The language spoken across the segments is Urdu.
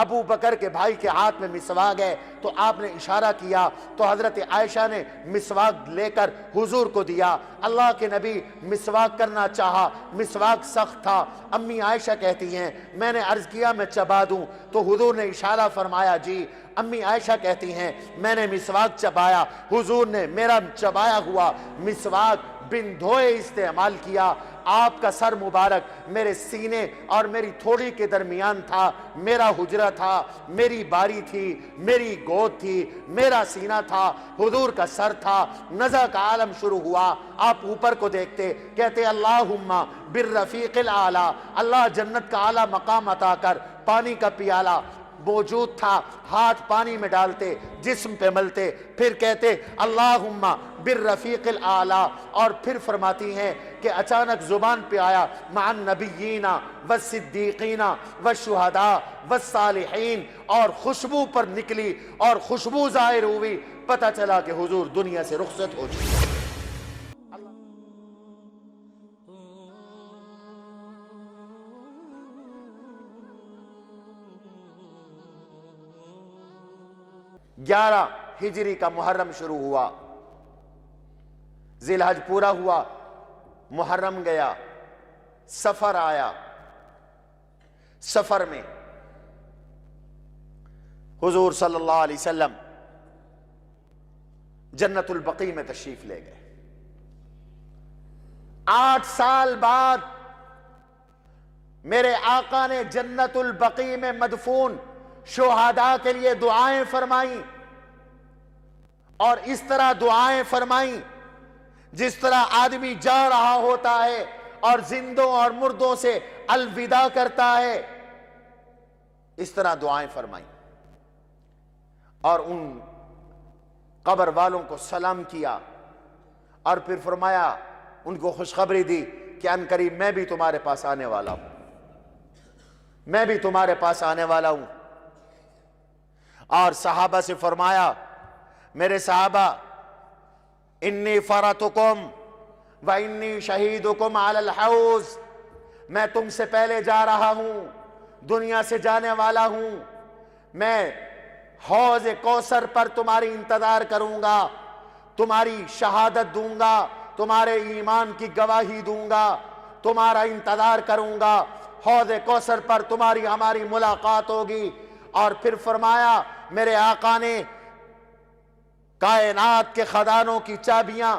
ابو بکر کے بھائی کے ہاتھ میں مسواک ہے تو آپ نے اشارہ کیا تو حضرت عائشہ نے مسواک لے کر حضور کو دیا۔ اللہ کے نبی مسواک کرنا چاہا، مسواک سخت تھا۔ امی عائشہ کہتی ہیں میں نے عرض کیا میں چبا دوں تو حضور نے اشارہ فرمایا جی۔ امی عائشہ کہتی ہیں میں نے مسواک چبایا، حضور نے میرا چبایا ہوا مسواک بن دھوئے استعمال کیا۔ آپ کا سر مبارک میرے سینے اور میری تھوڑی کے درمیان تھا، میرا حجرہ تھا، میری باری تھی، میری گود تھی، میرا سینہ تھا، حضور کا سر تھا۔ نزع کا عالم شروع ہوا، آپ اوپر کو دیکھتے، کہتے اللہم بالرفیق الاعلی، اللہ جنت کا اعلیٰ مقام عطا کر۔ پانی کا پیالہ موجود تھا، ہاتھ پانی میں ڈالتے، جسم پہ ملتے، پھر کہتے اللہم بالرفیق الاعلی، اور پھر فرماتی ہیں کہ اچانک زبان پہ آیا مع النبیین والصدیقین والشہداء والصالحین، اور خوشبو پر نکلی اور خوشبو ظاہر ہوئی، پتہ چلا کہ حضور دنیا سے رخصت ہو چکے۔ 11 ہجری کا محرم شروع ہوا، ذی الحج پورا ہوا، محرم گیا، سفر آیا۔ سفر میں حضور صلی اللہ علیہ وسلم جنت البقیع میں تشریف لے گئے۔ 8 سال بعد میرے آقا نے جنت البقیع میں مدفون شہداء کے لیے دعائیں فرمائیں، اور اس طرح دعائیں فرمائیں جس طرح آدمی جا رہا ہوتا ہے اور زندوں اور مردوں سے الوداع کرتا ہے، اس طرح دعائیں فرمائیں، اور ان قبر والوں کو سلام کیا، اور پھر فرمایا ان کو خوشخبری دی کہ ان قریب میں بھی تمہارے پاس آنے والا ہوں، میں بھی تمہارے پاس آنے والا ہوں۔ اور صحابہ سے فرمایا میرے صحابہ انی فرطکم و انی شہیدکم علی الحوض، میں تم سے پہلے جا رہا ہوں، دنیا سے جانے والا ہوں، میں حوض کوثر پر تمہاری انتظار کروں گا، تمہاری شہادت دوں گا، تمہارے ایمان کی گواہی دوں گا، تمہارا انتظار کروں گا، حوض کوثر پر تمہاری ہماری ملاقات ہوگی۔ اور پھر فرمایا میرے آقا نے کائنات کے خزانوں کی چابیاں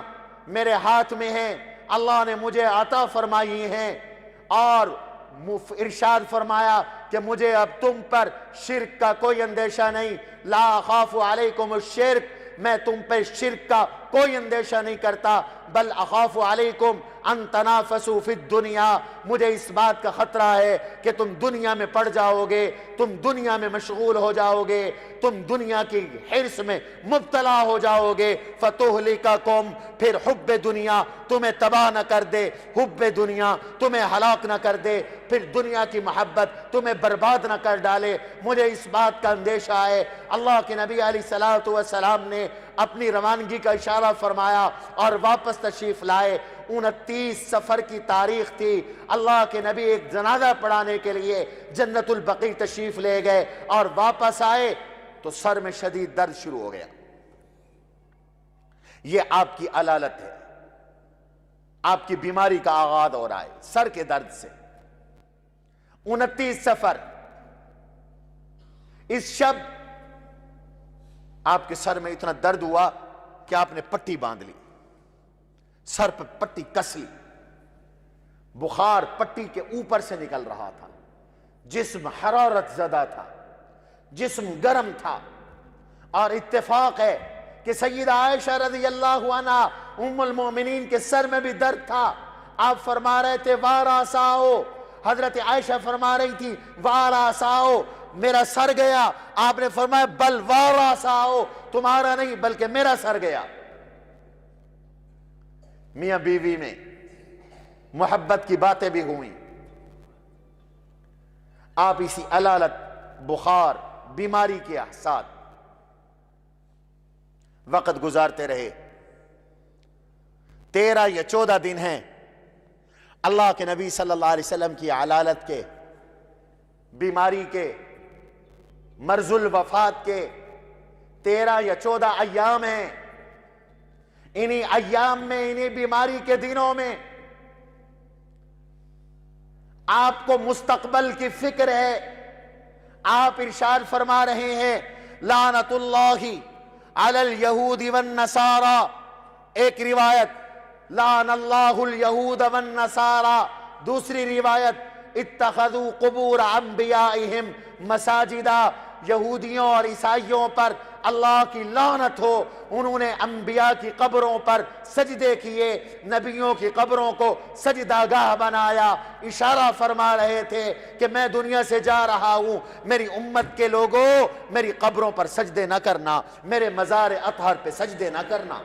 میرے ہاتھ میں ہیں، اللہ نے مجھے عطا فرمائی ہیں، اور ارشاد فرمایا کہ مجھے اب تم پر شرک کا کوئی اندیشہ نہیں، لا اخاف علیکم الشرک، میں تم پہ شرک کا کوئی اندیشہ نہیں کرتا، بل اخاف علیکم ان تنافسوا فی الدنیا، مجھے اس بات کا خطرہ ہے کہ تم دنیا میں پڑ جاؤ گے، تم دنیا میں مشغول ہو جاؤ گے، تم دنیا کی حرص میں مبتلا ہو جاؤ گے، فتہلککم، پھر حب دنیا تمہیں تباہ نہ کر دے، حب دنیا تمہیں ہلاک نہ کر دے، پھر دنیا کی محبت تمہیں برباد نہ کر ڈالے، مجھے اس بات کا اندیشہ ہے۔ اللہ کے نبی علیہ السلام نے اپنی روانگی کا اشارہ فرمایا اور واپس تشریف لائے۔ 29 سفر کی تاریخ تھی، اللہ کے نبی ایک جنازہ پڑھانے کے لیے جنت البقیع تشریف لے گئے، اور واپس آئے تو سر میں شدید درد شروع ہو گیا۔ یہ آپ کی علالت ہے، آپ کی بیماری کا آغاز ہو رہا ہے سر کے درد سے۔ 29 سفر، اس شب آپ کے سر میں اتنا درد ہوا کہ آپ نے پٹی باندھ لی، سر پہ پٹی کس لی، بخار پٹی کے اوپر سے نکل رہا تھا، جسم حرارت زدہ تھا، جسم گرم تھا، اور اتفاق ہے کہ سیدہ عائشہ رضی اللہ عنہا ام المومنین کے سر میں بھی درد تھا۔ آپ فرما رہے تھے واراساؤ، حضرت عائشہ فرما رہی تھی واراساؤ، میرا سر گیا، آپ نے فرمایا بل واراساؤ، تمہارا نہیں بلکہ میرا سر گیا۔ میاں بیوی میں محبت کی باتیں بھی ہوئیں، آپ اسی علالت، بخار، بیماری کے ساتھ وقت گزارتے رہے۔ 13 یا 14 دن ہیں اللہ کے نبی صلی اللہ علیہ وسلم کی علالت کے، بیماری کے مرض الوفات کے 13 یا 14 ایام ہیں. انہی ایام میں، انہی بیماری کے دنوں میں آپ کو مستقبل کی فکر ہے. آپ ارشاد فرما رہے ہیں لعنت اللہ علی الیہود والنصارى. ایک روایت لعن اللہ الیہود والنصارى، دوسری روایت اتخذوا قبور انبیائہم مساجدہ. یہودیوں اور عیسائیوں پر اللہ کی لعنت ہو، انہوں نے انبیاء کی قبروں پر سجدے کیے، نبیوں کی قبروں کو سجدہ گاہ بنایا. اشارہ فرما رہے تھے کہ میں دنیا سے جا رہا ہوں، میری امت کے لوگوں میری قبروں پر سجدے نہ کرنا، میرے مزار اطہر پہ سجدے نہ کرنا.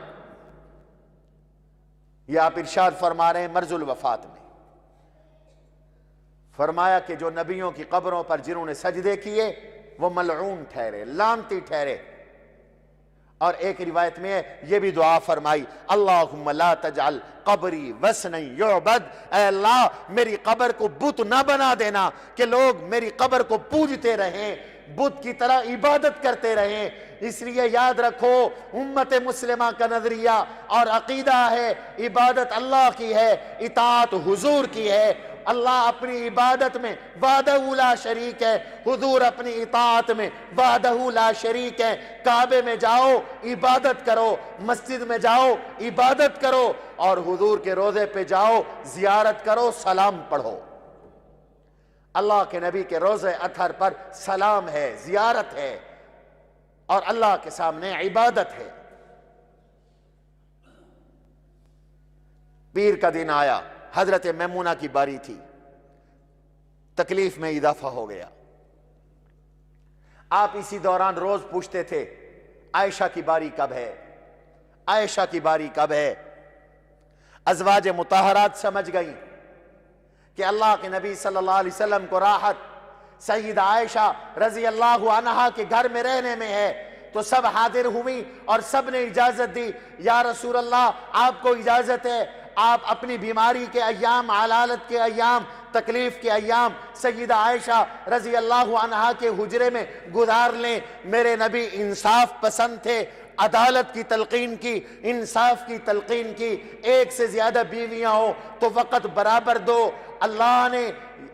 یہ آپ ارشاد فرما رہے ہیں مرض الوفات میں. فرمایا کہ جو نبیوں کی قبروں پر جنہوں نے سجدے کیے وہ ملعون ٹھہرے، لعنتی ٹھہرے. اور ایک روایت میں یہ بھی دعا فرمائی اللہم لا تجعل قبری وثنا یعبد. اے اللہ میری قبر کو بت نہ بنا دینا کہ لوگ میری قبر کو پوجتے رہیں، بت کی طرح عبادت کرتے رہیں. اس لیے یاد رکھو امت مسلمہ کا نظریہ اور عقیدہ ہے عبادت اللہ کی ہے، اطاعت حضور کی ہے. اللہ اپنی عبادت میں وحدہ لا شریک ہے، حضور اپنی اطاعت میں وحدہ لا شریک ہے. کعبے میں جاؤ عبادت کرو، مسجد میں جاؤ عبادت کرو، اور حضور کے روضے پہ جاؤ زیارت کرو، سلام پڑھو. اللہ کے نبی کے روضے اطہر پر سلام ہے، زیارت ہے، اور اللہ کے سامنے عبادت ہے. پیر کا دن آیا، حضرت میمونہ کی باری تھی، تکلیف میں اضافہ ہو گیا. آپ اسی دوران روز پوچھتے تھے عائشہ کی باری کب ہے، عائشہ کی باری کب ہے. ازواج مطہرات سمجھ گئیں کہ اللہ کے نبی صلی اللہ علیہ وسلم کو راحت سیدہ عائشہ رضی اللہ عنہا کے گھر میں رہنے میں ہے، تو سب حاضر ہوئی اور سب نے اجازت دی. یا رسول اللہ آپ کو اجازت ہے، آپ اپنی بیماری کے ایام، علالت کے ایام، تکلیف کے ایام سیدہ عائشہ رضی اللہ عنہا کے حجرے میں گزار لیں. میرے نبی انصاف پسند تھے، عدالت کی تلقین کی، انصاف کی تلقین کی. ایک سے زیادہ بیویاں ہو تو وقت برابر دو. اللہ نے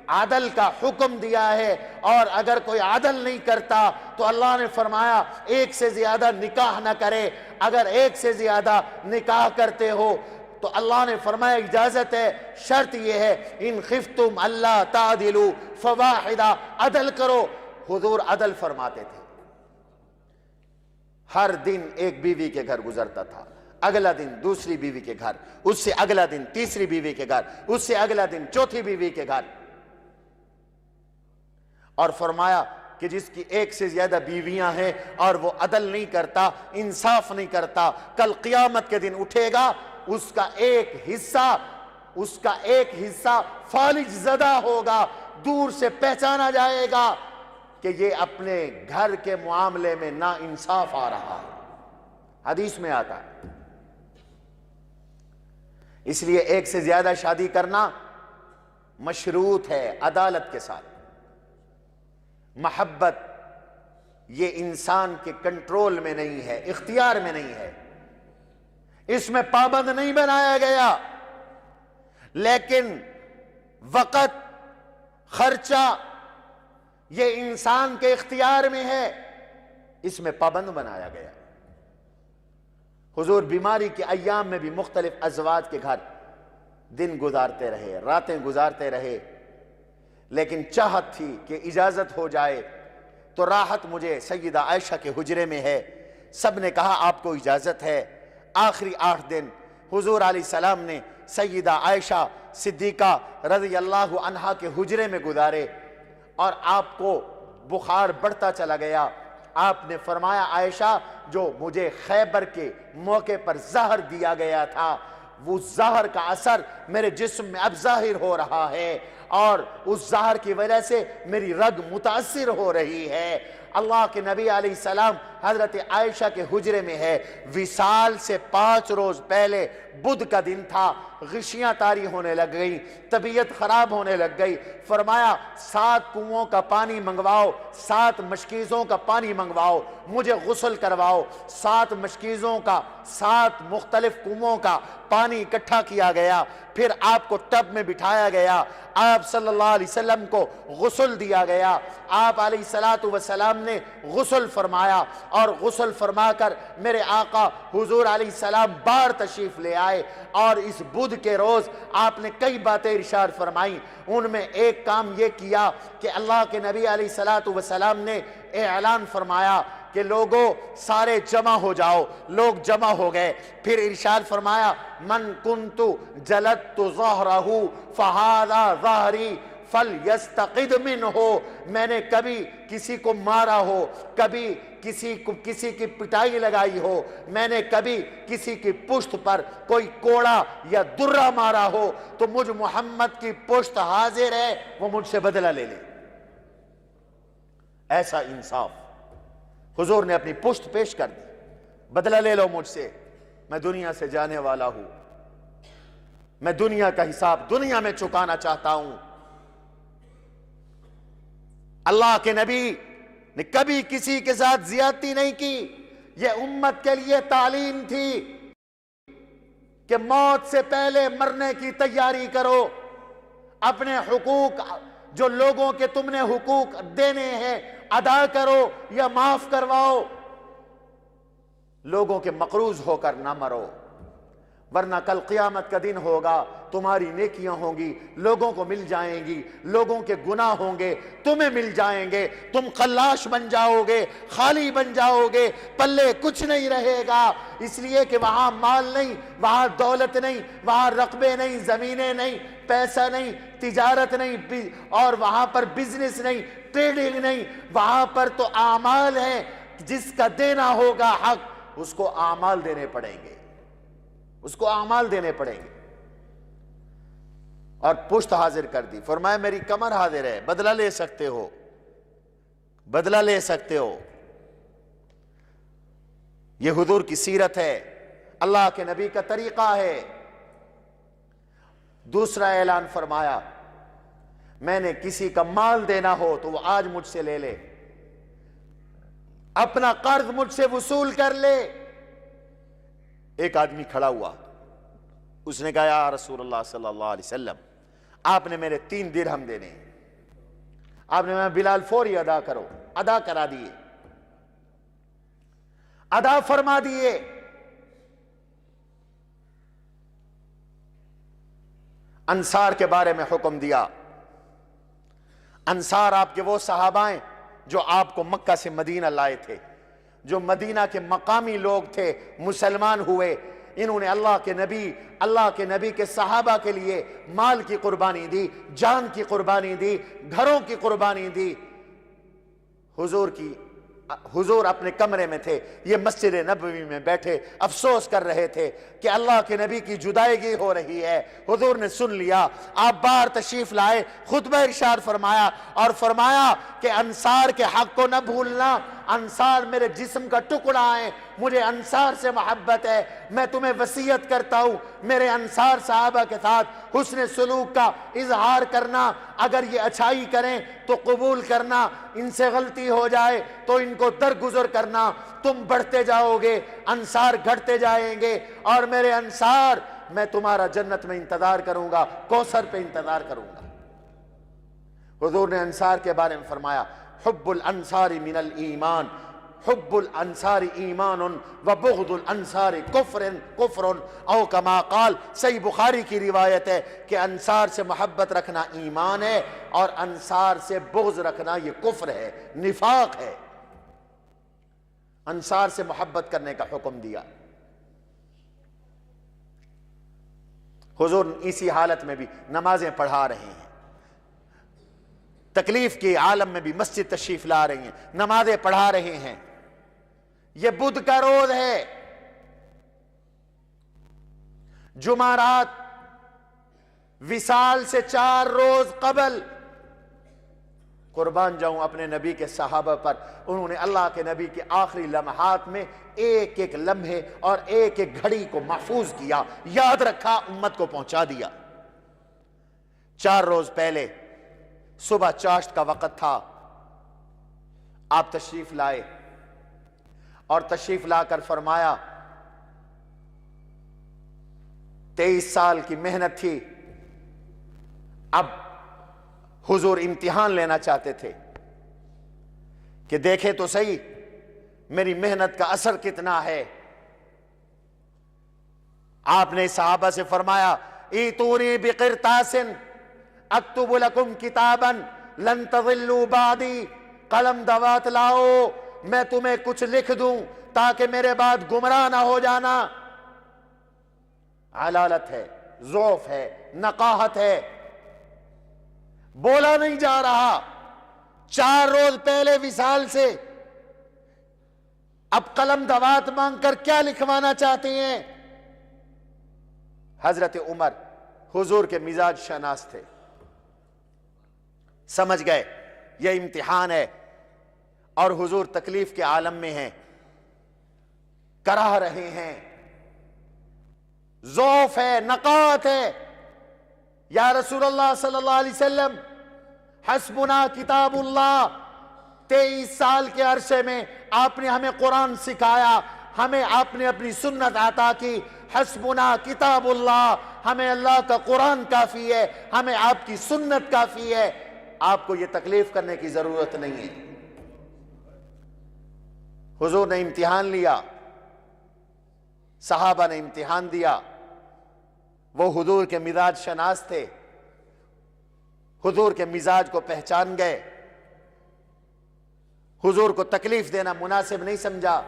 عدل کا حکم دیا ہے، اور اگر کوئی عدل نہیں کرتا تو اللہ نے فرمایا ایک سے زیادہ نکاح نہ کرے. اگر ایک سے زیادہ نکاح کرتے ہو تو اللہ نے فرمایا اجازت ہے، شرط یہ ہے ان خفتم اللہ تعدلوا فواحدہ، عدل کرو. حضور عدل فرماتے تھے. ہر دن ایک بیوی کے گھر گزرتا تھا، اگلا دن دوسری بیوی کے گھر، اس سے اگلا دن تیسری بیوی کے گھر، اس سے اگلا دن چوتھی بیوی کے گھر. اور فرمایا کہ جس کی ایک سے زیادہ بیویاں ہیں اور وہ عدل نہیں کرتا، انصاف نہیں کرتا، کل قیامت کے دن اٹھے گا، اس کا ایک حصہ فالج زدہ ہوگا، دور سے پہچانا جائے گا کہ یہ اپنے گھر کے معاملے میں نا انصاف آ رہا ہے. حدیث میں آتا ہے. اس لیے ایک سے زیادہ شادی کرنا مشروط ہے عدالت کے ساتھ. محبت یہ انسان کے کنٹرول میں نہیں ہے، اختیار میں نہیں ہے، اس میں پابند نہیں بنایا گیا. لیکن وقت، خرچہ یہ انسان کے اختیار میں ہے، اس میں پابند بنایا گیا. حضور بیماری کے ایام میں بھی مختلف ازواج کے گھر دن گزارتے رہے، راتیں گزارتے رہے، لیکن چاہت تھی کہ اجازت ہو جائے تو راحت مجھے سیدہ عائشہ کے حجرے میں ہے. سب نے کہا آپ کو اجازت ہے. آخری 8 دن حضور علیہ السلام نے سیدہ عائشہ صدیقہ رضی اللہ عنہا کے حجرے میں گزارے، اور آپ کو بخار بڑھتا چلا گیا. آپ نے فرمایا عائشہ جو مجھے خیبر کے موقع پر زہر دیا گیا تھا، وہ زہر کا اثر میرے جسم میں اب ظاہر ہو رہا ہے، اور اس زہر کی وجہ سے میری رگ متاثر ہو رہی ہے. اللہ کے نبی علیہ السلام حضرت عائشہ کے حجرے میں ہے، وصال سے 5 روز پہلے بدھ کا دن تھا، غشیاں طاری ہونے لگ گئی، طبیعت خراب ہونے لگ گئی، فرمایا 7 کنووں کا پانی منگواؤ، 7 مشکیزوں کا پانی منگواؤ، مجھے غسل کرواؤ۔ 7 مشکیزوں کا، 7 مختلف کنووں کا پانی اکٹھا کیا گیا، پھر آپ کو ٹب میں بٹھایا گیا، آپ صلی اللہ علیہ وسلم کو غسل دیا گیا، آپ علیہ السلام نے غسل فرمایا، اور غسل فرما کر میرے آقا حضور علیہ السلام بار تشریف لے آئے، اور اس بدھ کے روز آپ نے کئی باتیں ارشاد فرمائیں، ان میں ایک کام یہ کیا کہ اللہ کے نبی علیہ السلام نے اعلان فرمایا کہ لوگوں سارے جمع ہو جاؤ، لوگ جمع ہو گئے، پھر ارشاد فرمایا من کنت جلدت ظہرہ فہذا ظہری فلیستقد منہ، میں نے کبھی کسی کو مارا ہو، کبھی کسی کی پٹائی لگائی ہو، میں نے کبھی کسی کی پشت پر کوئی کوڑا یا درہ مارا ہو، تو مجھ محمد کی پشت حاضر ہے، وہ مجھ سے بدلہ لے لے۔ ایسا انصاف، حضور نے اپنی پشت پیش کر دی، بدلہ لے لو مجھ سے، میں دنیا سے جانے والا ہوں، میں دنیا کا حساب دنیا میں چکانا چاہتا ہوں۔ اللہ کے نبی نے کبھی کسی کے ساتھ زیادتی نہیں کی، یہ امت کے لیے تعلیم تھی کہ موت سے پہلے مرنے کی تیاری کرو، اپنے حقوق جو لوگوں کے تم نے حقوق دینے ہیں ادا کرو یا معاف کرواؤ، لوگوں کے مقروض ہو کر نہ مرو، ورنہ کل قیامت کا دن ہوگا، تمہاری نیکیاں ہوں گی لوگوں کو مل جائیں گی، لوگوں کے گناہ ہوں گے تمہیں مل جائیں گے، تم خلاش بن جاؤ گے، خالی بن جاؤ گے، پلے کچھ نہیں رہے گا، اس لیے کہ وہاں مال نہیں، وہاں دولت نہیں، وہاں رقبے نہیں، زمینیں نہیں، پیسہ نہیں، تجارت نہیں، اور وہاں پر بزنس نہیں، ٹریڈنگ نہیں، وہاں پر تو اعمال ہیں، جس کا دینا ہوگا حق اس کو اعمال دینے پڑیں گے، اس کو اعمال دینے پڑیں گے۔ اور پشت حاضر کر دی، فرمایا میری کمر حاضر ہے، بدلہ لے سکتے ہو، بدلہ لے سکتے ہو۔ یہ حضور کی سیرت ہے، اللہ کے نبی کا طریقہ ہے۔ دوسرا اعلان فرمایا میں نے کسی کا مال دینا ہو تو وہ آج مجھ سے لے لے، اپنا قرض مجھ سے وصول کر لے۔ ایک آدمی کھڑا ہوا، اس نے کہا یا رسول اللہ صلی اللہ علیہ وسلم آپ نے میرے 3 درہم دینے، آپ نے میں بلال فوری ادا کرو، ادا کرا دیے، ادا فرما دیے۔ انصار کے بارے میں حکم دیا، انصار آپ کے وہ صحابہ ہیں جو آپ کو مکہ سے مدینہ لائے تھے، جو مدینہ کے مقامی لوگ تھے، مسلمان ہوئے، انہوں نے اللہ کے نبی کے صحابہ کے لیے مال کی قربانی دی، جان کی قربانی دی، گھروں کی قربانی دی۔ حضور اپنے کمرے میں تھے، یہ مسجد نبوی میں بیٹھے افسوس کر رہے تھے کہ اللہ کے نبی کی جدائیگی ہو رہی ہے۔ حضور نے سن لیا، آپ باہر تشریف لائے، خطبہ ارشاد فرمایا اور فرمایا کہ انصار کے حق کو نہ بھولنا، انصار میرے جسم کا ٹکڑا ہے، مجھے انصار سے محبت ہے، میں تمہیں وصیت کرتا ہوں میرے انصار صحابہ کے ساتھ حسن سلوک کا اظہار کرنا، اگر یہ اچھائی کریں تو قبول کرنا، ان سے غلطی ہو جائے تو ان کو درگزر کرنا، تم بڑھتے جاؤ گے، انصار گھٹتے جائیں گے، اور میرے انصار میں تمہارا جنت میں انتظار کروں گا، کوثر پہ انتظار کروں گا۔ حضور نے انصار کے بارے میں فرمایا حب الانصار من الایمان، حب الانصار ایمان وبغض الانصار کفر او کما قال۔ صحیح بخاری کی روایت ہے کہ انصار سے محبت رکھنا ایمان ہے اور انصار سے بغض رکھنا یہ کفر ہے، نفاق ہے۔ انصار سے محبت کرنے کا حکم دیا۔ حضور اسی حالت میں بھی نمازیں پڑھا رہے ہیں، تکلیف کے عالم میں بھی مسجد تشریف لا رہی ہیں، نمازیں پڑھا رہے ہیں۔ یہ بدھ کا روز ہے، جمعرات وصال سے 4 روز قبل قربان جاؤں اپنے نبی کے صحابہ پر، انہوں نے اللہ کے نبی کے آخری لمحات میں ایک ایک لمحے اور ایک ایک گھڑی کو محفوظ کیا، یاد رکھا، امت کو پہنچا دیا۔ 4 روز پہلے صبح چاشت کا وقت تھا، آپ تشریف لائے اور تشریف لا کر فرمایا 23 سال کی محنت تھی، اب حضور امتحان لینا چاہتے تھے کہ دیکھے تو صحیح میری محنت کا اثر کتنا ہے۔ آپ نے صحابہ سے فرمایا ایتونی بقرطاس اکتب لکم کتابا لن تضلوا بعدی، قلم دوات لاؤ، میں تمہیں کچھ لکھ دوں تاکہ میرے بعد گمراہ نہ ہو جانا۔ علالت ہے، ضعف ہے، نقاہت ہے، بولا نہیں جا رہا۔ 4 روز پہلے وصال سے اب قلم دوات مانگ کر کیا لکھوانا چاہتے ہیں؟ حضرت عمر حضور کے مزاج شناس تھے، سمجھ گئے یہ امتحان ہے اور حضور تکلیف کے عالم میں ہیں، کراہ رہے ہیں، ضعف ہے، نقاہت ہے۔ یا رسول اللہ صلی اللہ علیہ وسلم حسبنا کتاب اللہ، 23 سال کے عرصے میں آپ نے ہمیں قرآن سکھایا، ہمیں آپ نے اپنی سنت عطا کی، حسبنا کتاب اللہ، ہمیں اللہ کا قرآن کافی ہے، ہمیں آپ کی سنت کافی ہے، آپ کو یہ تکلیف کرنے کی ضرورت نہیں ہے۔ حضور نے امتحان لیا، صحابہ نے امتحان دیا، وہ حضور کے مزاج شناس تھے، حضور کے مزاج کو پہچان گئے، حضور کو تکلیف دینا مناسب نہیں سمجھا۔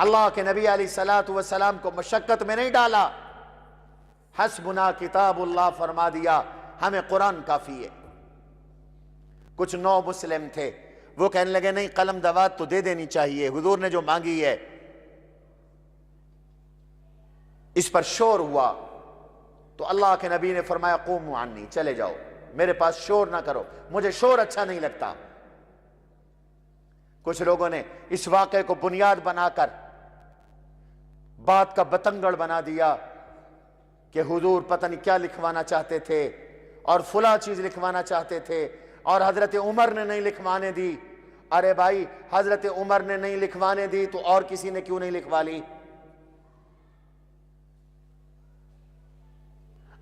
اللہ کے نبی علیہ الصلوۃ والسلام کو مشقت میں نہیں ڈالا، حسبنا کتاب اللہ فرما دیا، ہمیں قرآن کافی ہے۔ کچھ نو مسلم تھے، وہ کہنے لگے نہیں قلم دوات تو دے دینی چاہیے، حضور نے جو مانگی ہے۔ اس پر شور ہوا تو اللہ کے نبی نے فرمایا قوموا عنی، چلے جاؤ، میرے پاس شور نہ کرو، مجھے شور اچھا نہیں لگتا۔ کچھ لوگوں نے اس واقعے کو بنیاد بنا کر بات کا بتنگڑ بنا دیا کہ حضور پتہ نہیں کیا لکھوانا چاہتے تھے اور فلاں چیز لکھوانا چاہتے تھے اور حضرت عمر نے نہیں لکھوانے دی۔ ارے بھائی، حضرت عمر نے نہیں لکھوانے دی تو اور کسی نے کیوں نہیں لکھوا لی؟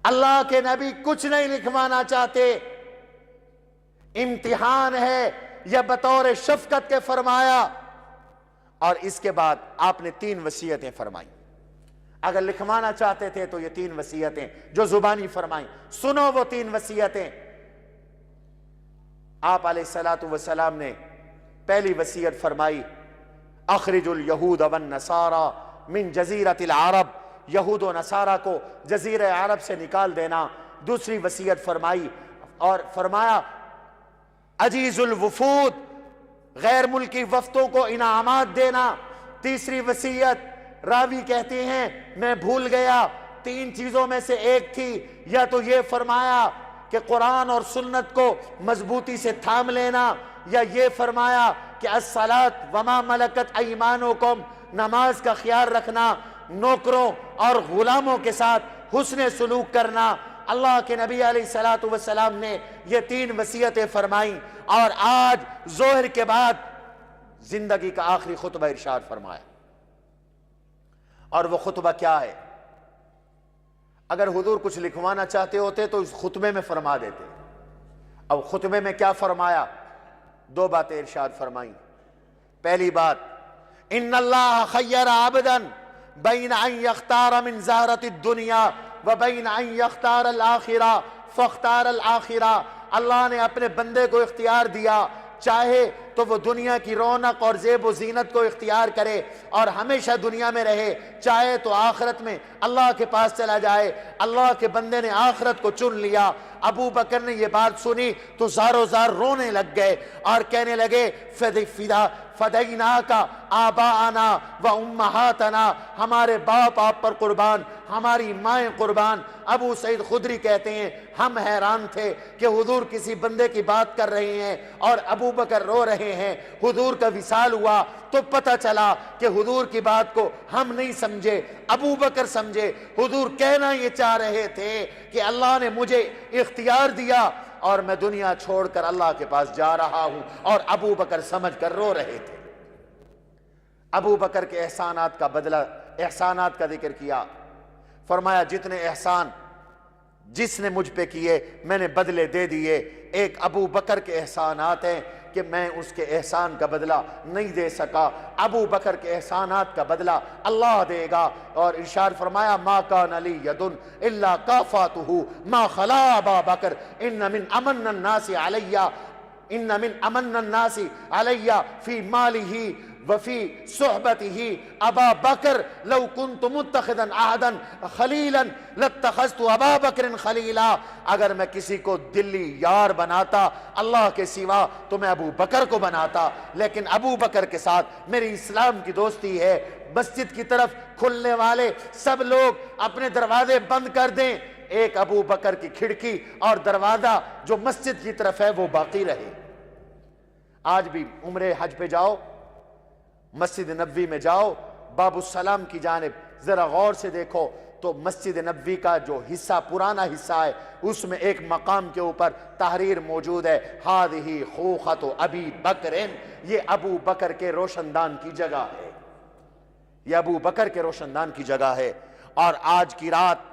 اللہ کے نبی کچھ نہیں لکھوانا چاہتے، امتحان ہے یہ بطور شفقت کے فرمایا۔ اور اس کے بعد آپ نے 3 وصیتیں فرمائیں۔ اگر لکھوانا چاہتے تھے تو یہ 3 وصیتیں جو زبانی فرمائیں، سنو وہ 3 وصیتیں۔ آپ علیہ الصلوۃ والسلام نے پہلی وصیت فرمائی اخرج الیہود والنصارى من جزیرۃ العرب، یہود و نصارہ کو جزیرہ عرب سے نکال دینا۔ دوسری وصیت فرمائی اور فرمایا عجیز الوفود، غیر ملکی وفدوں کو انعامات دینا۔ تیسری وصیت راوی کہتے ہیں میں بھول گیا، 3 چیزوں میں سے ایک تھی، یا تو یہ فرمایا کہ قرآن اور سنت کو مضبوطی سے تھام لینا، یا یہ فرمایا کہ الصلاۃ وما ملکت ایمانکم، نماز کا خیال رکھنا، نوکروں اور غلاموں کے ساتھ حسن سلوک کرنا۔ اللہ کے نبی علیہ الصلوۃ والسلام نے یہ 3 وصیتیں فرمائیں اور آج ظہر کے بعد زندگی کا آخری خطبہ ارشاد فرمایا۔ اور وہ خطبہ کیا ہے؟ اگر حضور کچھ لکھوانا چاہتے ہوتے تو اس خطبے میں فرما دیتے۔ اب خطبے میں کیا فرمایا؟ 2 باتیں ارشاد فرمائیں۔ پہلی بات ان اللہ خیر عبدا بین ان یختار من زہرۃ الدنیا وبین ان یختار الآخرہ فاختار الآخرہ، اللہ نے اپنے بندے کو اختیار دیا، چاہے تو وہ دنیا کی رونق اور زیب و زینت کو اختیار کرے اور ہمیشہ دنیا میں رہے، چاہے تو آخرت میں اللہ کے پاس چلا جائے۔ اللہ کے بندے نے آخرت کو چن لیا۔ ابو بکر نے یہ بات سنی تو زارو زار رونے لگ گئے اور کہنے لگے فدیناک آباءنا و امہاتنا، ہمارے باپ آپ پر قربان، ہماری مائیں قربان ابو سعید خدری کہتے ہیں ہم حیران تھے کہ حضور کسی بندے کی بات کر رہے ہیں اور ابو بکر رو رہے ہیں۔ حضور کا وصال ہوا تو پتہ چلا کہ حضور کی بات کو ہم نہیں سمجھے، ابو بکر سمجھے۔ حضور کہنا یہ چاہ رہے تھے کہ اللہ نے مجھے اختیار دیا اور میں دنیا چھوڑ کر اللہ کے پاس جا رہا ہوں، اور ابو بکر سمجھ کر رو رہے تھے۔ ابو بکر کے احسانات کا بدلہ، احسانات کا ذکر کیا، فرمایا جتنے احسان جس نے مجھ پہ کیے میں نے بدلے دے دیے۔ ایک ابو بکر کے احسانات ہیں کہ میں اس کے احسان کا بدلہ نہیں دے سکا، ابو بکر کے احسانات کا بدلہ اللہ دے گا۔ اور ارشاد فرمایا ما کان لی ید الا کافاتہ ما خلا ابا بکر ان من امن الناس علی ان من امن الناس علی فی مالہ وفی صحبتہ ابا بکر لو کنت متخذا عہدا خلیلا لاتخذت ابا بکر خلیلا۔ اگر میں کسی کو دلی یار بناتا اللہ کے سوا تو میں ابو بکر کو بناتا، لیکن ابو بکر کے ساتھ میری اسلام کی دوستی ہے۔ مسجد کی طرف کھلنے والے سب لوگ اپنے دروازے بند کر دیں، ایک ابو بکر کی کھڑکی اور دروازہ جو مسجد کی طرف ہے وہ باقی رہے۔ آج بھی عمرے حج پہ جاؤ، مسجد نبوی میں جاؤ، باب السلام کی جانب ذرا غور سے دیکھو تو مسجد نبوی کا جو حصہ پرانا حصہ ہے اس میں ایک مقام کے اوپر تحریر موجود ہے، ہذہ خوخۃ ابی بکر، یہ ابو بکر کے روشن دان کی جگہ ہے، یہ ابو بکر کے روشن دان کی جگہ ہے۔ اور آج کی رات،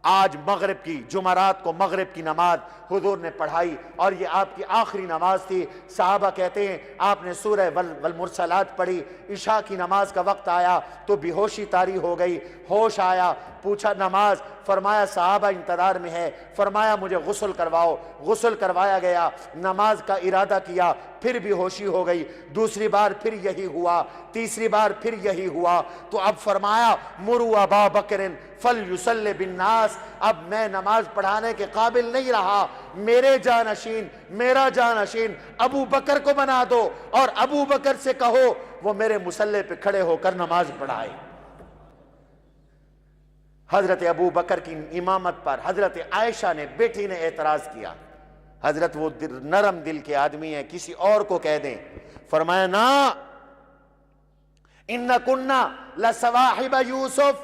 آج مغرب کی، جمعرات کو مغرب کی نماز حضور نے پڑھائی اور یہ آپ کی آخری نماز تھی۔ صحابہ کہتے ہیں آپ نے سورہ والمرسلات پڑھی، عشاء کی نماز کا وقت آیا تو بے ہوشی طاری ہو گئی، ہوش آیا، پوچھا نماز، فرمایا صحابہ انتظار میں ہے، فرمایا مجھے غسل کرواؤ، غسل کروایا گیا، نماز کا ارادہ کیا، پھر بے ہوشی ہو گئی، دوسری بار پھر یہی ہوا، تیسری بار پھر یہی ہوا، تو اب فرمایا مروا ابا بکر فلیصلی بالناس، اب میں نماز پڑھانے کے قابل نہیں رہا، میرے جانشین، میرا جانشین ابو بکر کو بنا دو اور ابو بکر سے کہو وہ میرے مصلی پہ کھڑے ہو کر نماز پڑھائے۔ حضرت ابو بکر کی امامت پر حضرت عائشہ نے، بیٹی نے اعتراض کیا، حضرت وہ نرم دل کے آدمی ہیں، کسی اور کو کہہ دیں، فرمایا نا اِنَّكُنَّ لَسَوَاحِبَ یوسف،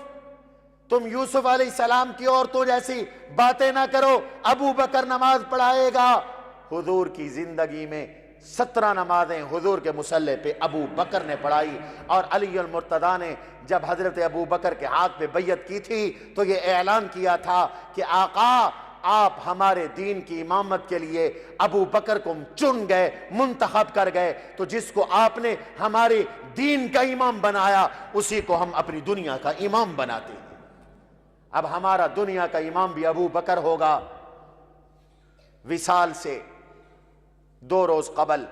تم یوسف علیہ السلام کی عورتوں جیسی باتیں نہ کرو، ابو بکر نماز پڑھائے گا۔ حضور کی زندگی میں 17 نمازیں حضور کے مصلی پہ ابو بکر نے پڑھائی، اور علی المرتضیٰ نے جب حضرت ابو بکر کے ہاتھ پہ بیعت کی تھی تو یہ اعلان کیا تھا کہ آقا آپ ہمارے دین کی امامت کے لیے ابو بکر کو چن گئے، منتخب کر گئے، تو جس کو آپ نے ہمارے دین کا امام بنایا اسی کو ہم اپنی دنیا کا امام بناتے ہیں۔ اب ہمارا دنیا کا امام بھی ابو بکر ہوگا۔ وصال سے 2 روز قبل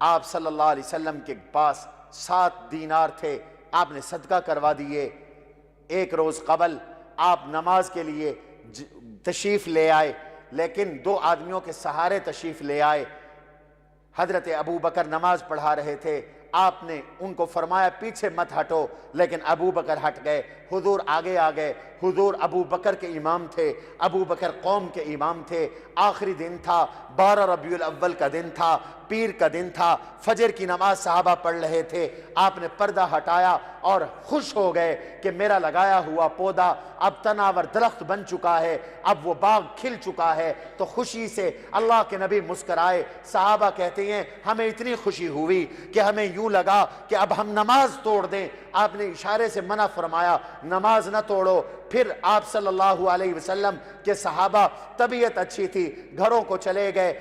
آپ صلی اللہ علیہ وسلم کے پاس 7 دینار تھے، آپ نے صدقہ کروا دیے۔ 1 روز قبل آپ نماز کے لیے تشریف لے آئے، لیکن 2 آدمیوں کے سہارے تشریف لے آئے۔ حضرت ابو بکر نماز پڑھا رہے تھے، آپ نے ان کو فرمایا پیچھے مت ہٹو، لیکن ابو بکر ہٹ گئے، حضور آگے آ گئے۔ حضور ابو بکر کے امام تھے، ابو بکر قوم کے امام تھے۔ آخری دن تھا، 12 ربیع الاول کا دن تھا، پیر کا دن تھا، فجر کی نماز صحابہ پڑھ رہے تھے۔ آپ نے پردہ ہٹایا اور خوش ہو گئے کہ میرا لگایا ہوا پودا اب تناور درخت بن چکا ہے، اب وہ باغ کھل چکا ہے، تو خوشی سے اللہ کے نبی مسکرائے۔ صحابہ کہتے ہیں ہمیں اتنی خوشی ہوئی کہ ہمیں یوں لگا کہ اب ہم نماز توڑ دیں۔ آپ نے اشارے سے منع فرمایا نماز نہ توڑو۔ پھر آپ صلی اللہ علیہ وسلم کے صحابہ، طبیعت اچھی تھی، گھروں کو چلے گئے۔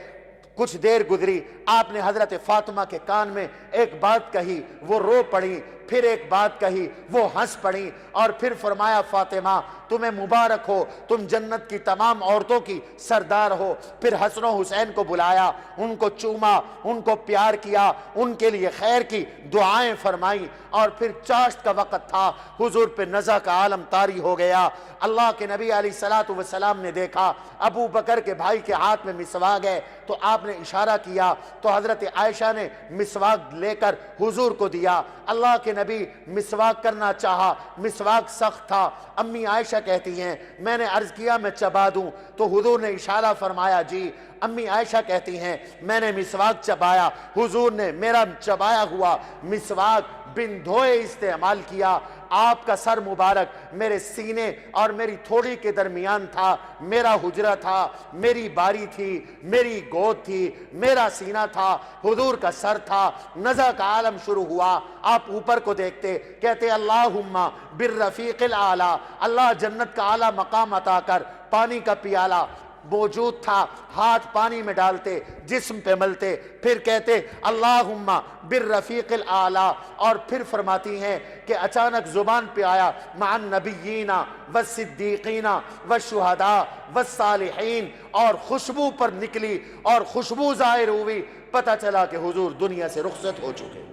کچھ دیر گزری، آپ نے حضرت فاطمہ کے کان میں ایک بات کہی، وہ رو پڑی، پھر ایک بات کہی، وہ ہنس پڑی، اور پھر فرمایا فاطمہ تمہیں مبارک ہو، تم جنت کی تمام عورتوں کی سردار ہو۔ پھر حسن و حسین کو بلایا، ان کو چوما، ان کو پیار کیا، ان کے لیے خیر کی دعائیں فرمائیں، اور پھر چاشت کا وقت تھا، حضور پہ نزع کا عالم طاری ہو گیا۔ اللہ کے نبی علیہ الصلوۃ والسلام نے دیکھا ابو بکر کے بھائی کے ہاتھ میں مسواک ہے، تو آپ نے اشارہ کیا تو حضرت عائشہ نے مسواک لے کر حضور کو دیا۔ اللہ کے نبی مسواک کرنا چاہا، مسواک سخت تھا۔ امی عائشہ کہتی ہیں میں نے عرض کیا میں چبا دوں، تو حضور نے اشارہ فرمایا جی۔ امی عائشہ کہتی ہیں میں نے مسواک چبایا، حضور نے میرا چبایا ہوا مسواک بن دھوئے استعمال کیا۔ آپ کا سر مبارک میرے سینے اور میری تھوڑی کے درمیان تھا، میرا حجرہ تھا، میری باری تھی، میری گود تھی، میرا سینہ تھا، حضور کا سر تھا۔ نزع کا عالم شروع ہوا، آپ اوپر کو دیکھتے، کہتے اللہم بالرفیق الاعلی، اللہ جنت کا اعلیٰ مقام عطا کر۔ پانی کا پیالہ موجود تھا، ہاتھ پانی میں ڈالتے، جسم پہ ملتے، پھر کہتے اللہم بالرفیق الاعلی، اور پھر فرماتی ہیں کہ اچانک زبان پہ آیا مع النبیین والصدیقین والشہداء والصالحین، اور خوشبو پر نکلی اور خوشبو ظاہر ہوئی، پتہ چلا کہ حضور دنیا سے رخصت ہو چکے،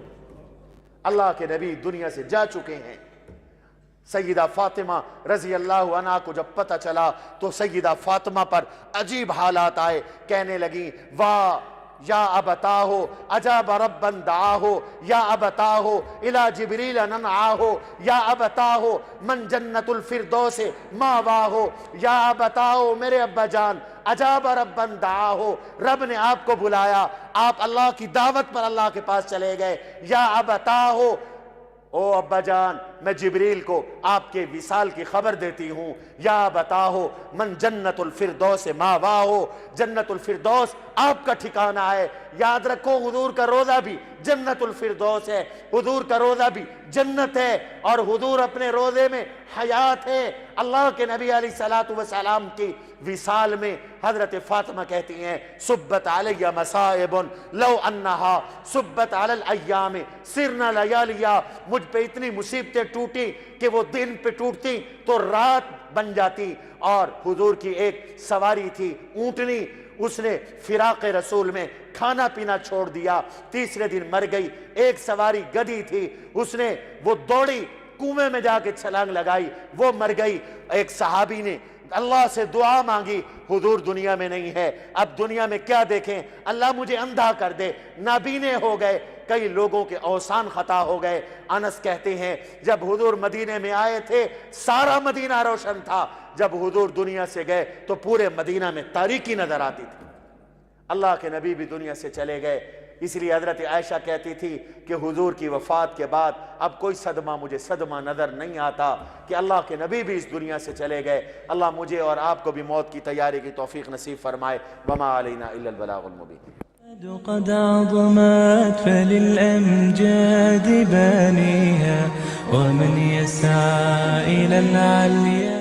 اللہ کے نبی دنیا سے جا چکے ہیں۔ سیدہ فاطمہ رضی اللہ عنہ کو جب پتہ چلا تو سیدہ فاطمہ پر عجیب حالات آئے، کہنے لگی واہ یا ابتاہو عجاب ربا دعاہو، یا ابتاہو الى جبریل ننعاہو، یا ابتاہو من جنت الفردوس ماواہو، یا ابتاہو میرے ابا جان عجاب ربا دعاہو، رب نے آپ کو بلایا، آپ اللہ کی دعوت پر اللہ کے پاس چلے گئے۔ یا ابتاہو، او ابا جان میں جبریل کو آپ کے وصال کی خبر دیتی ہوں۔ یا بتاؤ من جنت الفردوس ماواہو، جنت الفردوس آپ کا ٹھکانہ ہے۔ یاد رکھو حضور کا روضہ بھی جنت الفردوس ہے، حضور کا روضہ بھی جنت ہے، اور حضور اپنے روضے میں حیات ہے۔ اللہ کے نبی علیہ الصلوۃ والسلام کی وصال میں حضرت فاطمہ کہتی ہیں صبت علی مصائب لو انہا صبت علی الایام سرنا لیالیا، مجھ پہ اتنی مصیبتیں ٹوٹی کہ وہ دن پہ ٹوٹتی تو رات بن جاتی۔ اور حضور کی ایک سواری تھی اونٹنی، اس نے فراق رسول میں کھانا پینا چھوڑ دیا، تیسرے دن مر گئی۔ ایک سواری گدھی تھی، اس نے وہ دوڑی کنویں میں جا کے چھلانگ لگائی، وہ مر گئی۔ ایک صحابی نے اللہ سے دعا مانگی، حضور دنیا میں نہیں ہے، اب دنیا میں کیا دیکھیں، اللہ مجھے اندھا کر دے، نابینے ہو گئے۔ کئی لوگوں کے اوسان خطا ہو گئے۔ انس کہتے ہیں جب حضور مدینے میں آئے تھے سارا مدینہ روشن تھا، جب حضور دنیا سے گئے تو پورے مدینہ میں تاریکی نظر آتی تھی۔ اللہ کے نبی بھی دنیا سے چلے گئے، اس لیے حضرت عائشہ کہتی تھی کہ حضور کی وفات کے بعد اب کوئی صدمہ مجھے صدمہ نظر نہیں آتا کہ اللہ کے نبی بھی اس دنیا سے چلے گئے۔ اللہ مجھے اور آپ کو بھی موت کی تیاری کی توفیق نصیب فرمائے۔ وما علینا الا البلاغ المبین۔ قد عظمت فللأمجاد بانيها، ومن يسعى إلى العليا